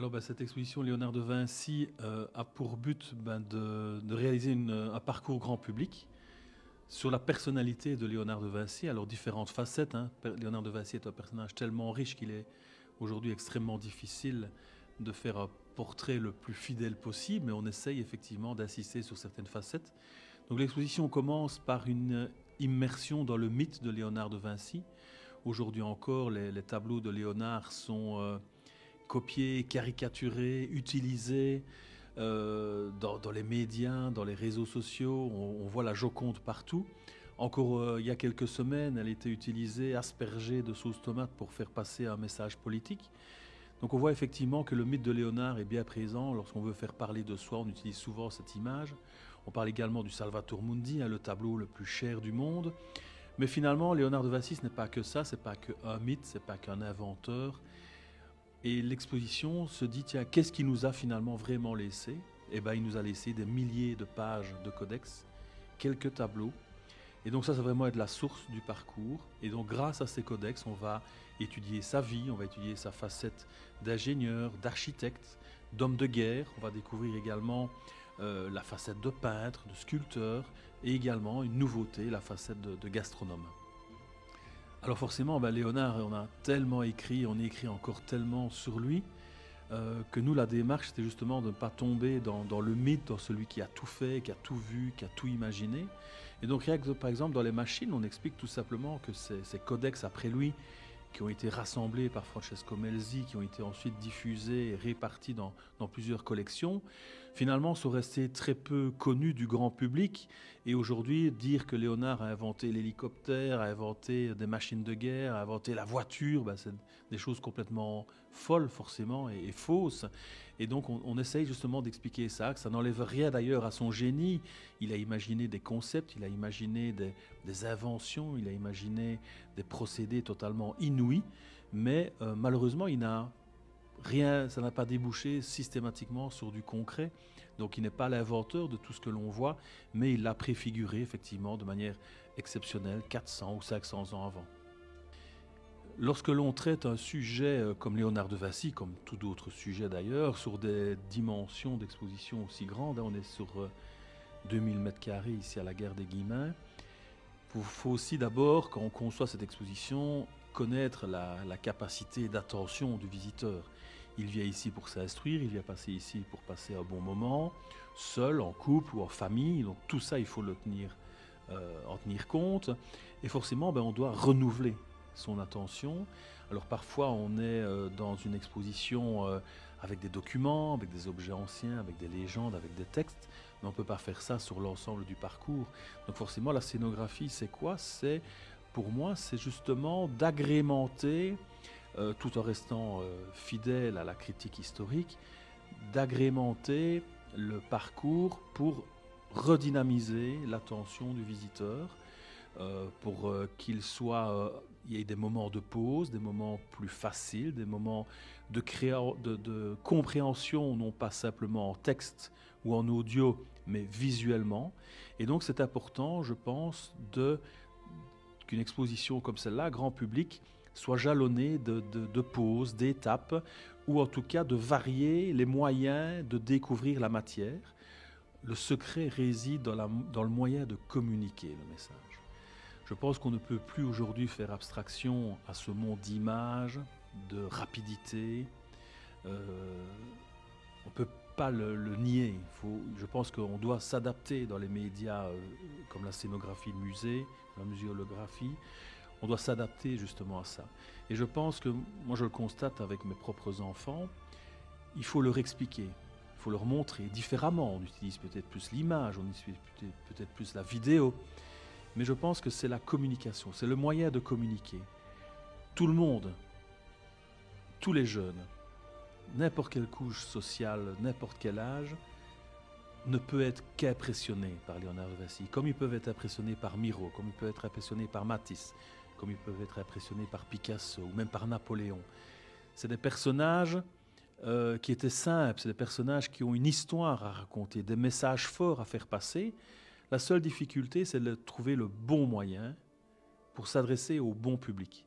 Alors, cette exposition Léonard de Vinci a pour but de réaliser un parcours grand public sur la personnalité de Léonard de Vinci. Alors, différentes facettes. Léonard de Vinci est un personnage tellement riche qu'il est aujourd'hui extrêmement difficile de faire un portrait le plus fidèle possible, mais on essaye effectivement d'insister sur certaines facettes. Donc, l'exposition commence par une immersion dans le mythe de Léonard de Vinci. Aujourd'hui encore, les tableaux de Léonard sont copiés, caricaturés, utilisés dans les médias, dans les réseaux sociaux. On voit la Joconde partout. Encore il y a quelques semaines, elle était utilisée, aspergée de sauce tomate pour faire passer un message politique. Donc on voit effectivement que le mythe de Léonard est bien présent. Lorsqu'on veut faire parler de soi, on utilise souvent cette image. On parle également du Salvator Mundi, le tableau le plus cher du monde. Mais finalement, Léonard de Vinci, ce n'est pas que ça, ce n'est pas qu'un mythe, ce n'est pas qu'un inventeur. Et l'exposition se dit, tiens, qu'est-ce qu'il nous a finalement vraiment laissé ? Eh bien, il nous a laissé des milliers de pages de codex, quelques tableaux. Et donc ça va vraiment être la source du parcours. Et donc grâce à ces codex, on va étudier sa vie, on va étudier sa facette d'ingénieur, d'architecte, d'homme de guerre. On va découvrir également la facette de peintre, de sculpteur, et également une nouveauté, la facette de gastronome. Alors forcément, Léonard, on a tellement écrit, on écrit encore tellement sur lui, que nous, la démarche, c'était justement de ne pas tomber dans le mythe, dans celui qui a tout fait, qui a tout vu, qui a tout imaginé. Et donc, rien que, par exemple, dans les machines, on explique tout simplement que ces codex après lui, qui ont été rassemblés par Francesco Melzi, qui ont été ensuite diffusés et répartis dans plusieurs collections, finalement sont restés très peu connus du grand public. Et aujourd'hui, dire que Léonard a inventé l'hélicoptère, a inventé des machines de guerre, a inventé la voiture, c'est des choses complètement folles forcément et fausses. Et donc on essaye justement d'expliquer ça, que ça n'enlève rien d'ailleurs à son génie. Il a imaginé des concepts, il a imaginé des inventions, il a imaginé des procédés totalement inouïs, mais malheureusement ça n'a pas débouché systématiquement sur du concret. Donc il n'est pas l'inventeur de tout ce que l'on voit, mais il l'a préfiguré effectivement de manière exceptionnelle 400 ou 500 ans avant. Lorsque l'on traite un sujet comme Léonard de Vinci, comme tout autre sujet d'ailleurs, sur des dimensions d'exposition aussi grandes, on est sur 2000 m² ici à la gare des Guillemins, il faut aussi d'abord, quand on conçoit cette exposition, connaître la capacité d'attention du visiteur. Il vient ici pour s'instruire, il vient passer ici pour passer un bon moment, seul, en couple ou en famille. Donc tout ça, il faut en tenir compte. Et forcément, on doit renouveler son attention. Alors parfois, on est dans une exposition avec des documents, avec des objets anciens, avec des légendes, avec des textes, mais on ne peut pas faire ça sur l'ensemble du parcours. Donc forcément, la scénographie, c'est quoi ? Pour moi, c'est justement d'agrémenter, tout en restant fidèle à la critique historique, d'agrémenter le parcours pour redynamiser l'attention du visiteur, pour qu'il y ait des moments de pause, des moments plus faciles, des moments de compréhension, non pas simplement en texte ou en audio, mais visuellement. Et donc c'est important, je pense, qu'une exposition comme celle-là, grand public, soit jalonnée de pauses, d'étapes, ou en tout cas de varier les moyens de découvrir la matière. Le secret réside dans le moyen de communiquer le message. Je pense qu'on ne peut plus aujourd'hui faire abstraction à ce monde d'images, de rapidité. On ne peut pas le nier. Je pense qu'on doit s'adapter dans les médias comme la scénographie de musée, la muséolographie. On doit s'adapter justement à ça. Et je pense que, moi je le constate avec mes propres enfants, il faut leur expliquer, il faut leur montrer différemment. On utilise peut-être plus l'image, on utilise peut-être plus la vidéo. Mais je pense que c'est la communication, c'est le moyen de communiquer. Tout le monde, tous les jeunes, n'importe quelle couche sociale, n'importe quel âge, ne peut être qu'impressionné par Léonard de Vinci, comme ils peuvent être impressionnés par Miro, comme ils peuvent être impressionnés par Matisse, comme ils peuvent être impressionnés par Picasso ou même par Napoléon. C'est des personnages qui étaient simples, c'est des personnages qui ont une histoire à raconter, des messages forts à faire passer. La seule difficulté, c'est de trouver le bon moyen pour s'adresser au bon public.